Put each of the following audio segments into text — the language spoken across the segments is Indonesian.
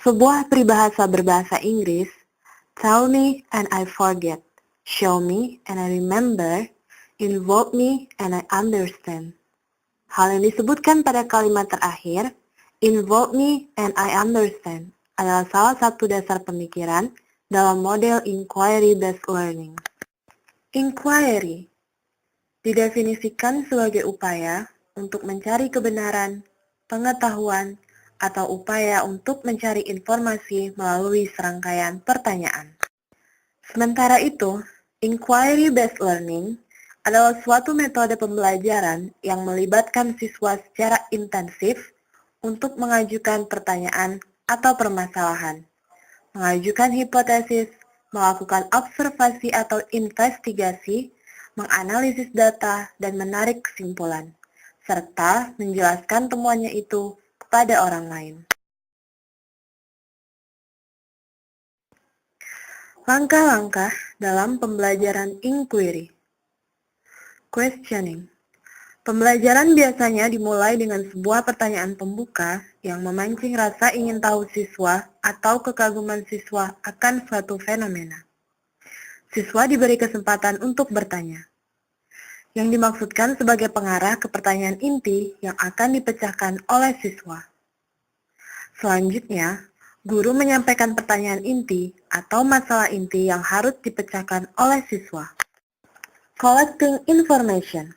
Sebuah peribahasa berbahasa Inggris, tell me and I forget, show me and I remember, involve me and I understand. Hal yang disebutkan pada kalimat terakhir, involve me and I understand, adalah salah satu dasar pemikiran dalam model inquiry-based learning. Inquiry didefinisikan sebagai upaya untuk mencari kebenaran, pengetahuan, atau upaya untuk mencari informasi melalui serangkaian pertanyaan. Sementara itu, inquiry-based learning adalah suatu metode pembelajaran yang melibatkan siswa secara intensif untuk mengajukan pertanyaan atau permasalahan, mengajukan hipotesis, melakukan observasi atau investigasi, menganalisis data, dan menarik kesimpulan, serta menjelaskan temuannya itu kepada orang lain. Langkah-langkah dalam pembelajaran inquiry. Questioning. Pembelajaran biasanya dimulai dengan sebuah pertanyaan pembuka yang memancing rasa ingin tahu siswa atau kekaguman siswa akan suatu fenomena. Siswa diberi kesempatan untuk bertanya, yang dimaksudkan sebagai pengarah ke pertanyaan inti yang akan dipecahkan oleh siswa. Selanjutnya, guru menyampaikan pertanyaan inti atau masalah inti yang harus dipecahkan oleh siswa. Collecting information.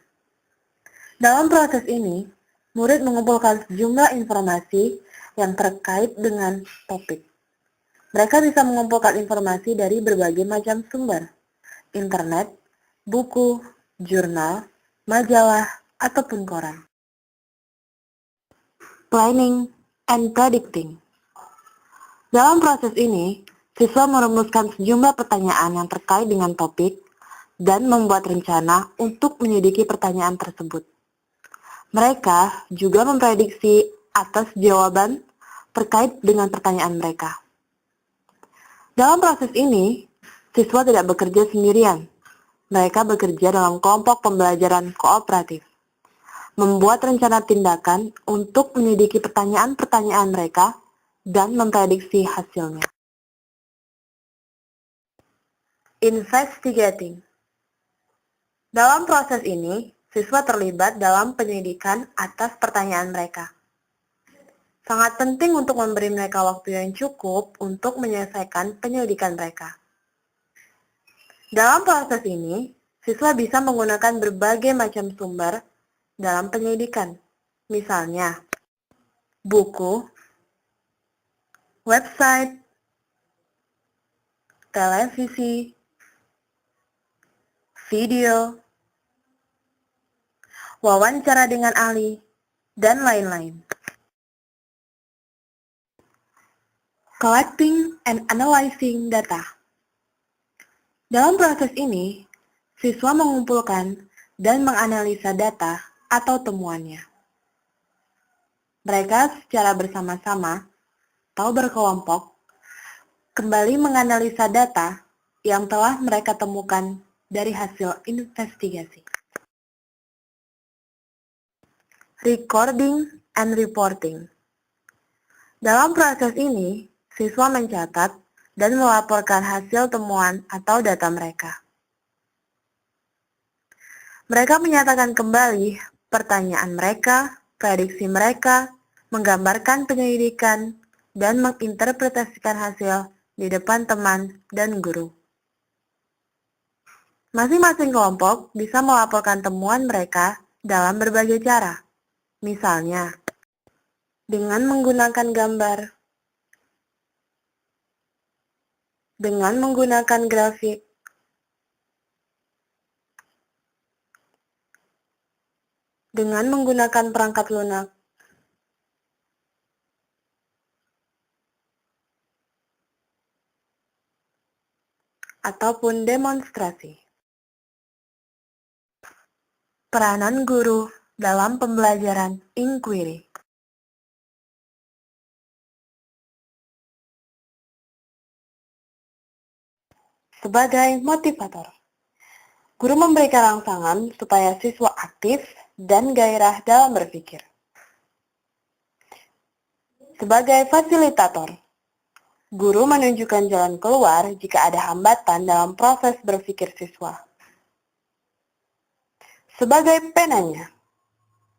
Dalam proses ini, murid mengumpulkan sejumlah informasi yang terkait dengan topik. Mereka bisa mengumpulkan informasi dari berbagai macam sumber, internet, buku, jurnal, majalah, ataupun koran. Planning and predicting. Dalam proses ini, siswa merumuskan sejumlah pertanyaan yang terkait dengan topik dan membuat rencana untuk menyelidiki pertanyaan tersebut. Mereka juga memprediksi atas jawaban terkait dengan pertanyaan mereka. Dalam proses ini, siswa tidak bekerja sendirian. Mereka bekerja dalam kelompok pembelajaran kooperatif, membuat rencana tindakan untuk menyelidiki pertanyaan-pertanyaan mereka dan memprediksi hasilnya. Investigating. Dalam proses ini, siswa terlibat dalam penyelidikan atas pertanyaan mereka. Sangat penting untuk memberi mereka waktu yang cukup untuk menyelesaikan penyelidikan mereka. Dalam proses ini, siswa bisa menggunakan berbagai macam sumber dalam penyelidikan. Misalnya, buku, website, televisi, video, wawancara dengan ahli, dan lain-lain. Collecting and analyzing data. Dalam proses ini, siswa mengumpulkan dan menganalisa data atau temuannya. Mereka secara bersama-sama atau berkelompok kembali menganalisa data yang telah mereka temukan dari hasil investigasi. Recording and reporting. Dalam proses ini, siswa mencatat dan melaporkan hasil temuan atau data mereka. Mereka menyatakan kembali pertanyaan mereka, prediksi mereka, menggambarkan penyelidikan, dan menginterpretasikan hasil di depan teman dan guru. Masing-masing kelompok bisa melaporkan temuan mereka dalam berbagai cara. Misalnya, dengan menggunakan gambar, dengan menggunakan grafik, dengan menggunakan perangkat lunak, ataupun demonstrasi. Peranan guru dalam pembelajaran inquiry. Sebagai motivator, guru memberikan rangsangan supaya siswa aktif dan gairah dalam berpikir. Sebagai fasilitator, Guru menunjukkan jalan keluar jika ada hambatan dalam proses berpikir siswa. Sebagai penanya,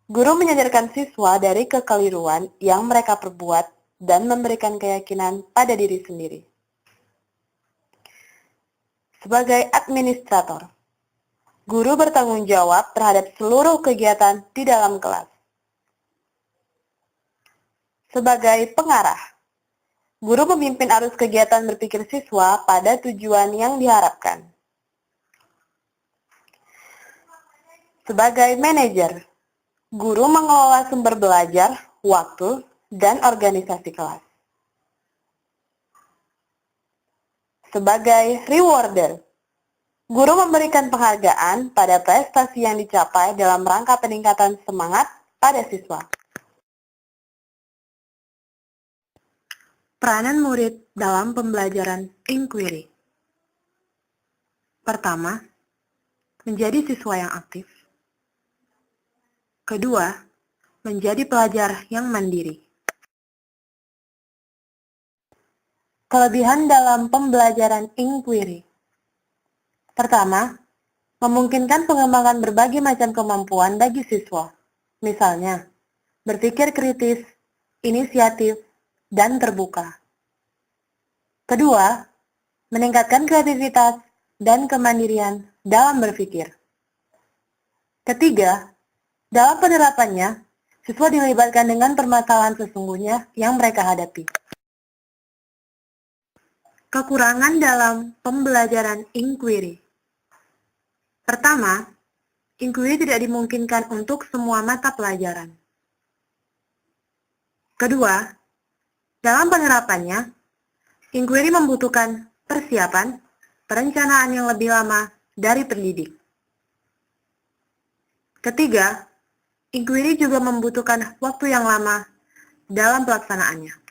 guru menyadarkan siswa dari kekeliruan yang mereka perbuat dan memberikan keyakinan pada diri sendiri. Sebagai administrator, guru bertanggung jawab terhadap seluruh kegiatan di dalam kelas. Sebagai pengarah, guru memimpin arus kegiatan berpikir siswa pada tujuan yang diharapkan. Sebagai manajer, guru mengelola sumber belajar, waktu, dan organisasi kelas. Sebagai rewarder, guru memberikan penghargaan pada prestasi yang dicapai dalam rangka peningkatan semangat pada siswa. Peranan murid dalam pembelajaran inquiry. Pertama, menjadi siswa yang aktif. Kedua, menjadi pelajar yang mandiri. Kelebihan dalam pembelajaran inquiry. Pertama, memungkinkan pengembangan berbagai macam kemampuan bagi siswa. Misalnya, berpikir kritis, inisiatif, dan terbuka. Kedua, meningkatkan kreativitas dan kemandirian dalam berpikir. Ketiga, dalam penerapannya, siswa dilibatkan dengan permasalahan sesungguhnya yang mereka hadapi. Kekurangan dalam pembelajaran inquiry. Pertama, inquiry tidak dimungkinkan untuk semua mata pelajaran. Kedua, dalam penerapannya, inquiry membutuhkan persiapan, perencanaan yang lebih lama dari pendidik. Ketiga, inquiry juga membutuhkan waktu yang lama dalam pelaksanaannya.